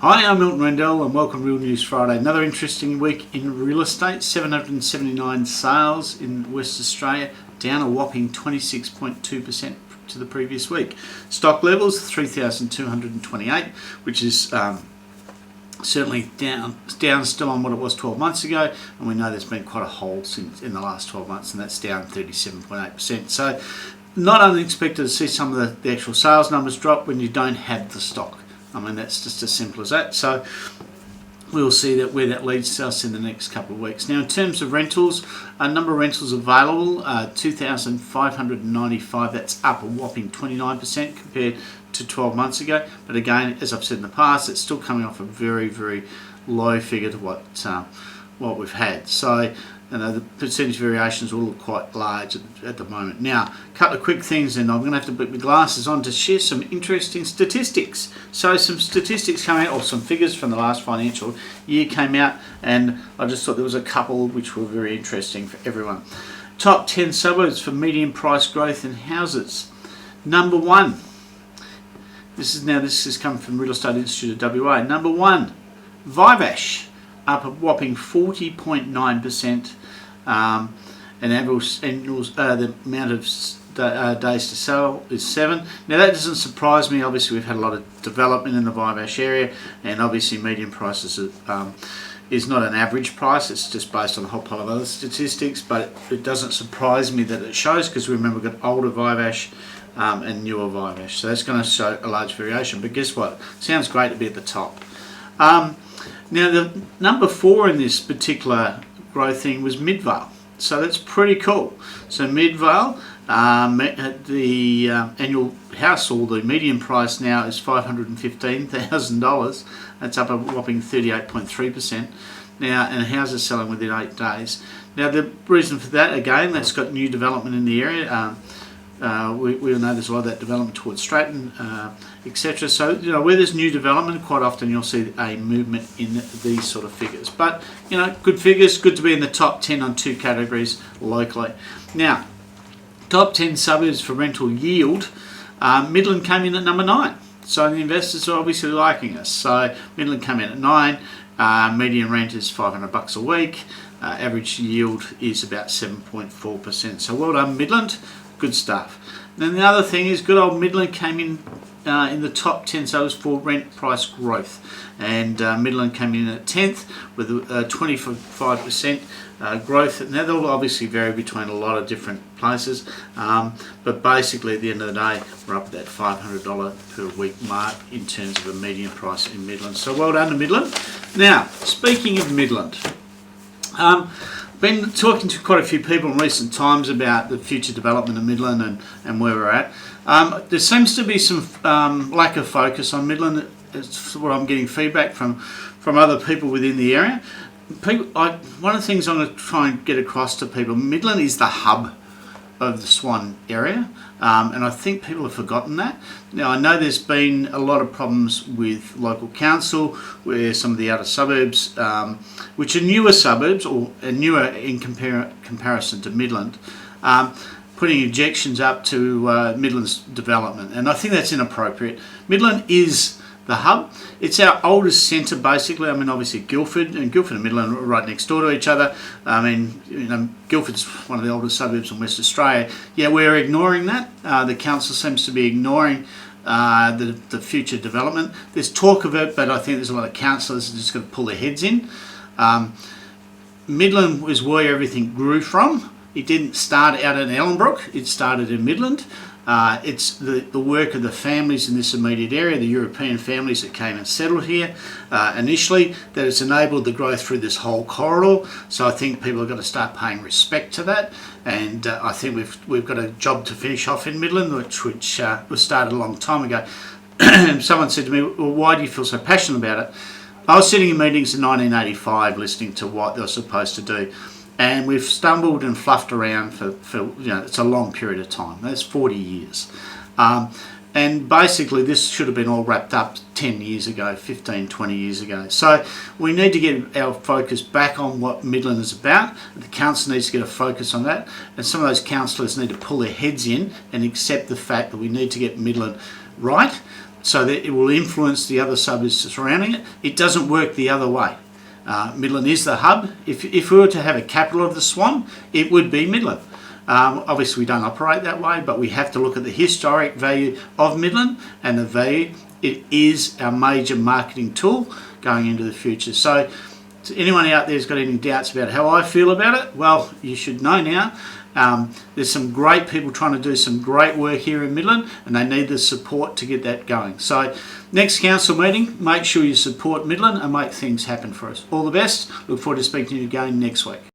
Hi, I'm Milton Rendell and welcome to Real News Friday. Another interesting week in real estate. 779 sales in West Australia, down a whopping 26.2% to the previous week. Stock levels 3,228, which is certainly down still on what it was 12 months ago, and we know there's been quite a hole since in the last 12 months, and that's down 37.8%. So not unexpected to see some of the actual sales numbers drop when you don't have the stock. I mean, that's just as simple as that. So we'll see that where that leads us in the next couple of weeks. Now, in terms of rentals, a number of rentals available, 2,595. That's up a whopping 29% compared to 12 months ago. But again, as I've said in the past, it's still coming off a very, very low figure to what we've had. So the percentage variations will look quite large at the moment. Now, a couple of quick things, and I'm going to have to put my glasses on to share some interesting statistics. So some statistics came out, or some figures from the last financial year came out, and I just thought there was a couple which were very interesting for everyone. Top 10 suburbs for median price growth in houses. Number one, this is coming from Real Estate Institute of WA. Number one, Vivash, up a whopping 40.9%, and the amount of days to sell is 7. Now that doesn't surprise me. Obviously we've had a lot of development in the Vivash area, and obviously median prices is not an average price, it's just based on a whole pile of other statistics, but it doesn't surprise me that it shows, because remember we've got older Vivash and newer Vivash, so that's going to show a large variation. But guess what, sounds great to be at the top. Now the number 4 in this particular growth thing was Midvale, so that's pretty cool. So Midvale, the annual house, or the median price now is $515,000. That's up a whopping 38.3%. Now, and houses selling within 8 days. Now the reason for that, again, that's got new development in the area. We all know there's a lot of that development towards Stratton, etc. So, where there's new development, quite often you'll see a movement in these sort of figures. But, good figures, good to be in the top 10 on 2 categories locally. Now, top 10 suburbs for rental yield, Midland came in at number 9. So the investors are obviously liking us. So Midland came in at 9, median rent is $500 a week, average yield is about 7.4%. So well done, Midland. Good stuff. Then the other thing is, good old Midland came in the top 10 suburbs for rent price growth, and Midland came in at 10th with a 25% growth. Now that'll obviously vary between a lot of different places, but basically at the end of the day we're up at that $500 per week mark in terms of a median price in Midland. So well done to Midland. Now, speaking of Midland, been talking to quite a few people in recent times about the future development of Midland and where we're at. There seems to be some lack of focus on Midland. It's what I'm getting feedback from other people within the area. One of the things I'm going to try and get across to people, Midland is the hub of the Swan area, and I think people have forgotten that. Now, I know there's been a lot of problems with local council, where some of the outer suburbs, which are newer suburbs, or newer in comparison to Midland, putting objections up to Midland's development, and I think that's inappropriate. Midland is the hub. It's our oldest centre, basically. I mean, obviously Guildford and Midland are right next door to each other. I mean, Guildford's one of the oldest suburbs in West Australia. Yeah, we're ignoring that. The council seems to be ignoring the future development. There's talk of it, but I think there's a lot of councillors that are just going to pull their heads in. Midland was where everything grew from. It didn't start out in Ellenbrook. It started in Midland. It's the work of the families in this immediate area, the European families that came and settled here initially, that has enabled the growth through this whole corridor. So I think people have got to start paying respect to that, and I think we've got a job to finish off in Midland, which was started a long time ago. Someone said to me, well, why do you feel so passionate about it? I was sitting in meetings in 1985 listening to what they were supposed to do. And we've stumbled and fluffed around for it's a long period of time. That's 40 years. And basically this should have been all wrapped up 10 years ago, 15, 20 years ago. So we need to get our focus back on what Midland is about. The council needs to get a focus on that. And some of those councillors need to pull their heads in and accept the fact that we need to get Midland right. so that it will influence the other suburbs surrounding it. It doesn't work the other way. Midland is the hub. If we were to have a capital of the Swan, it would be Midland. Obviously we don't operate that way, but we have to look at the historic value of Midland and the value it is our major marketing tool going into the future. So to anyone out there who's got any doubts about how I feel about it, well, you should know now. There's some great people trying to do some great work here in Midland, and they need the support to get that going. So next council meeting, make sure you support Midland and make things happen for us. All the best. Look forward to speaking to you again next week.